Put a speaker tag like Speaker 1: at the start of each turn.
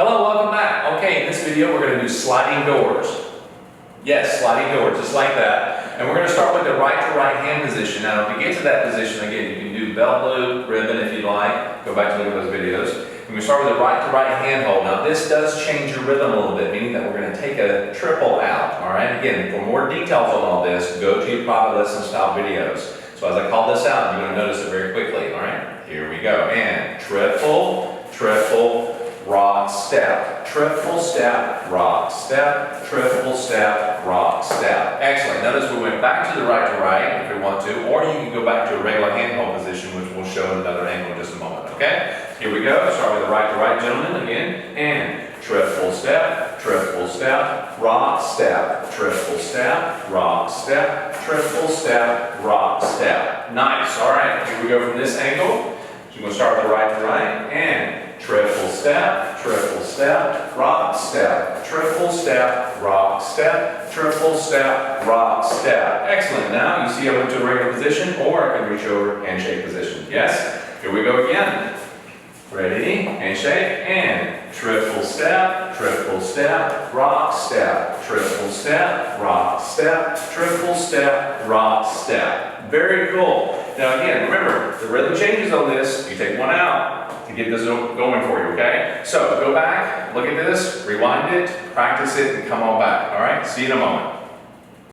Speaker 1: Hello, welcome back. Okay, in this video we're going to do sliding doors. Yes, sliding doors, just like that. And we're going to start with the right to right hand position. Now, if you get to that position, again, you can do belt loop, ribbon if you like. Go back to look at those videos. And we start with the right to right hand hold. Now, this does change your rhythm a little bit, meaning that we're going to take a triple out. All right, again, for more details on all this, go to your private lesson style videos. So as I call this out, you're going to notice it very quickly. All right, here we go. And triple, triple, rock, step, triple step, rock, step, triple step, rock, step. Excellent. Notice we went back to the right to right if we want to, or you can go back to a regular hand hold position, which we'll show in another angle in just a moment. Okay? Here we go. Start with the right to right, gentlemen, again. And triple step, rock, step, triple step, rock, step, triple step, rock, step. Nice. All right. Here we go from this angle. So we're going to start with the right to right, and triple step, rock, step, triple step, rock, step, triple step, rock, step. Excellent. Now you see I went to a regular position, or I can reach over, handshake position. Yes? Here we go again. Ready? Handshake, and triple step, rock, step, triple step, rock, step, triple step, rock, step. Very cool. Now again, remember, the rhythm changes on this. You take one out to get this going for you, okay? So go back, look at this, rewind it, practice it, and come on back. All right? See you in a moment.